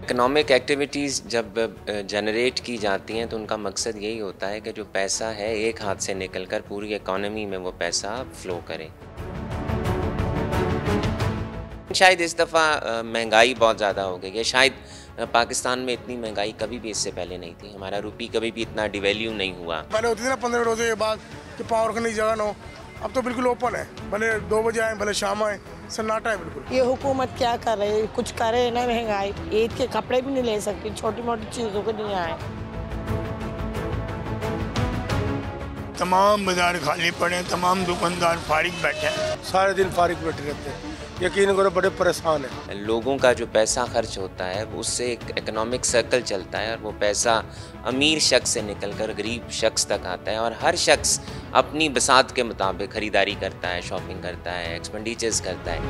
Economic activities जब generate की जाती हैं तो उनका मकसद यही होता है कि जो पैसा है एक हाथ से निकलकर पूरी इकॉनमी में वो पैसा फ़्लो करे। शायद इस दफ़ा महंगाई बहुत ज़्यादा हो गई है। शायद पाकिस्तान में इतनी महंगाई कभी भी इससे पहले नहीं थी। हमारा रुपी कभी भी इतना डिवैल्यू नहीं हुआ। पहले होती थी ना 15 रोज़े के बाद कि पावर रखने की जगह ना हो, अब तो बिल्कुल ओपन है। भले 2 बजे आए, भले शाम आए, सन्नाटा है बिल्कुल। ये हुकूमत क्या कर रही है? कुछ करे ना। महंगाई, ईद के कपड़े भी नहीं ले सकती, छोटी मोटी चीज़ों को नहीं आए। तमाम बाजार खाली पड़े, तमाम दुकानदार फारिग बैठे हैं। सारे दिन फारिग बैठे रहते हैं। यकीन करो बड़े परेशान हैं। लोगों का जो पैसा खर्च होता है उससे एक इकोनॉमिक सर्कल चलता है और वो पैसा अमीर शख्स से निकलकर गरीब शख्स तक आता है और हर शख्स अपनी बसात के मुताबिक ख़रीदारी करता है, शॉपिंग करता है, एक्सपेंडिचर्स करता है।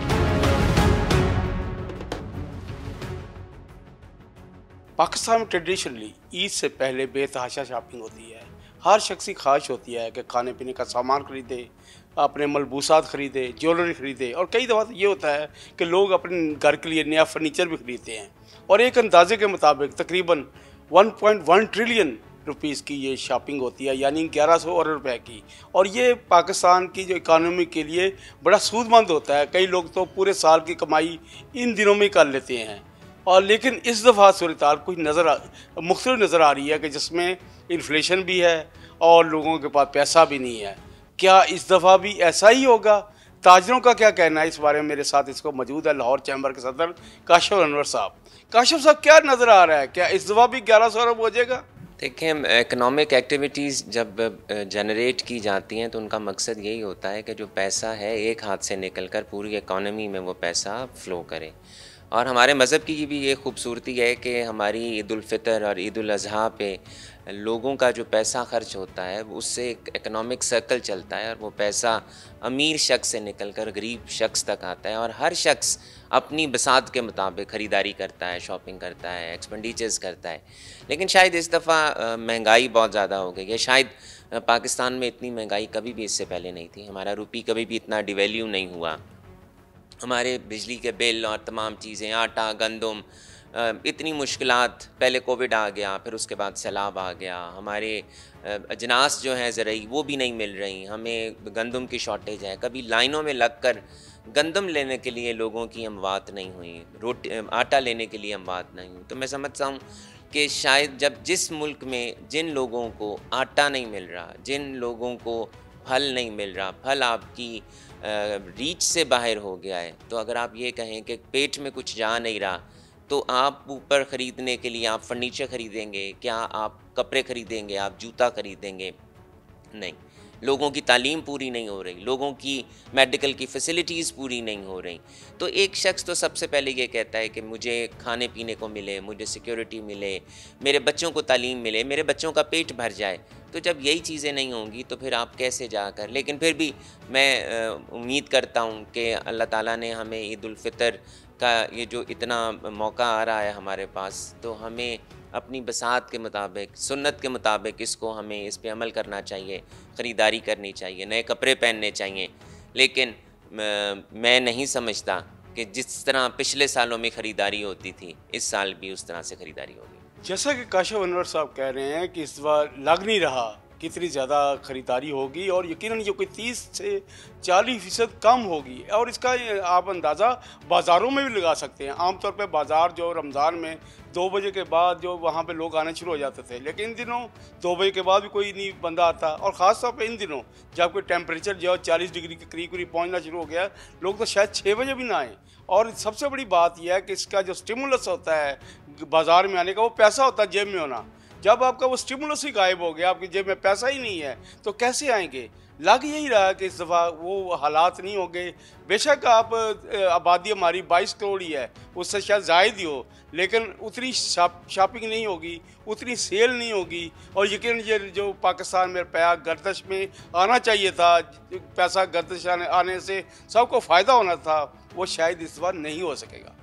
पाकिस्तान में ट्रेडिशनली ईद से पहले बेतहाशा शॉपिंग होती है। हर शख्स की ख्वाहिश होती है कि खाने पीने का सामान ख़रीदे, अपने मलबूसात ख़रीदे, ज्वेलरी ख़रीदे, और कई दफ़ा ये होता है कि लोग अपने घर के लिए नया फर्नीचर भी ख़रीदते हैं। और एक अंदाजे के मुताबिक तकरीबन 1.1 ट्रिलियन रुपीस की ये शॉपिंग होती है, यानी 1100 अरब रुपए की। और ये पाकिस्तान की जो इकानमी के लिए बड़ा सूदमंद होता है। कई लोग तो पूरे साल की कमाई इन दिनों में कर लेते हैं। और लेकिन इस दफ़ा सूरत कुछ मुख्तलिफ नज़र आ रही है कि जिसमें इन्फ्लेशन भी है और लोगों के पास पैसा भी नहीं है। क्या इस दफ़ा भी ऐसा ही होगा? ताजरों का क्या कहना है इस बारे में? मेरे साथ इसको मौजूद है लाहौर चैम्बर के सदर काशिफ अनवर साहब। काशिफ साहब, क्या नज़र आ रहा है? क्या इस दफ़ा भी 1100 अरब हो जाएगा? देखें, इकोनॉमिक एक्टिविटीज़ जब जनरेट की जाती हैं तो उनका मकसद यही होता है कि जो पैसा है एक हाथ से निकलकर पूरी इकॉनमी में वो पैसा फ़्लो करे। और हमारे मज़हब की भी ये खूबसूरती है कि हमारी ईद उल फ़ितर और ईद उल अज़हा पे लोगों का जो पैसा खर्च होता है उससे एक इकोनॉमिक सर्कल चलता है और वो पैसा अमीर शख्स से निकलकर गरीब शख्स तक आता है और हर शख्स अपनी बसात के मुताबिक ख़रीदारी करता है, शॉपिंग करता है, एक्सपेंडिचर्स करता है। लेकिन शायद इस दफ़ा महंगाई बहुत ज़्यादा हो गई है। शायद पाकिस्तान में इतनी महंगाई कभी भी इससे पहले नहीं थी। हमारा रुपी कभी भी इतना डिवैल्यू नहीं हुआ। हमारे बिजली के बिल और तमाम चीज़ें, आटा, गंदम, इतनी मुश्किलात, पहले कोविड आ गया, फिर उसके बाद सैलाब आ गया। हमारे अजनास जो हैं ज़रूरी वो भी नहीं मिल रही। हमें गंदम की शॉर्टेज है। कभी लाइनों में लगकर गंदम लेने के लिए लोगों की अमवात नहीं हुई, आटा लेने के लिए अमवात नहीं हुई। तो मैं समझता हूँ कि शायद जब जिस मुल्क में जिन लोगों को आटा नहीं मिल रहा, जिन लोगों को फल नहीं मिल रहा, फल आपकी रीच से बाहर हो गया है, तो अगर आप ये कहें कि पेट में कुछ जा नहीं रहा तो आप ऊपर ख़रीदने के लिए आप फर्नीचर ख़रीदेंगे क्या? आप कपड़े ख़रीदेंगे? आप जूता ख़रीदेंगे? नहीं। लोगों की तालीम पूरी नहीं हो रही, लोगों की मेडिकल की फ़ैसिलिटीज़ पूरी नहीं हो रही। तो एक शख्स तो सबसे पहले ये कहता है कि मुझे खाने पीने को मिले, मुझे सिक्योरिटी मिले, मेरे बच्चों को तालीम मिले, मेरे बच्चों का पेट भर जाए। तो जब यही चीज़ें नहीं होंगी तो फिर आप कैसे जाकर, लेकिन फिर भी मैं उम्मीद करता हूँ कि अल्लाह ताला ने हमें ईद उल फ़ितर का ये जो इतना मौका आ रहा है हमारे पास, तो हमें अपनी बसात के मुताबिक, सुन्नत के मुताबिक इसको हमें इस पे अमल करना चाहिए, ख़रीदारी करनी चाहिए, नए कपड़े पहनने चाहिए। लेकिन मैं नहीं समझता कि जिस तरह पिछले सालों में ख़रीदारी होती थी इस साल भी उस तरह से ख़रीदारी होगी। जैसा कि काशिफ अनवर साहब कह रहे हैं कि इस बार लग नहीं रहा कितनी ज़्यादा ख़रीदारी होगी और यकीनन ये कोई 30 से 40% कम होगी। और इसका आप अंदाज़ा बाज़ारों में भी लगा सकते हैं। आमतौर पे बाज़ार जो रमज़ान में 2 बजे के बाद जो वहाँ पे लोग आने शुरू हो जाते थे, लेकिन इन दिनों 2 बजे के बाद भी कोई नहीं बंदा आता। और ख़ास तौर पे इन दिनों जब कोई टेम्परेचर जो 40 डिग्री के करीब पहुँचना शुरू हो गया, लोग तो शायद 6 बजे भी ना आएँ। और सबसे बड़ी बात यह है कि इसका जो स्टिमुलस होता है बाज़ार में आने का, वो पैसा होता है जेब में होना। जब आपका वो स्टिमुलस ही गायब हो गया, आपकी जेब में पैसा ही नहीं है, तो कैसे आएंगे? लग यही रहा है कि इस दफ़ा वो हालात नहीं होंगे। बेशक आप आबादी हमारी 22 करोड़ ही है, उससे शायद ज़ायद ही हो, लेकिन उतनी शॉपिंग नहीं होगी, उतनी सेल नहीं होगी। और यकीन ये जो पाकिस्तान में रुपया गर्दिश में आना चाहिए था, पैसा गर्दिश आने से सबको फ़ायदा होना था, वो शायद इस बार नहीं हो सकेगा।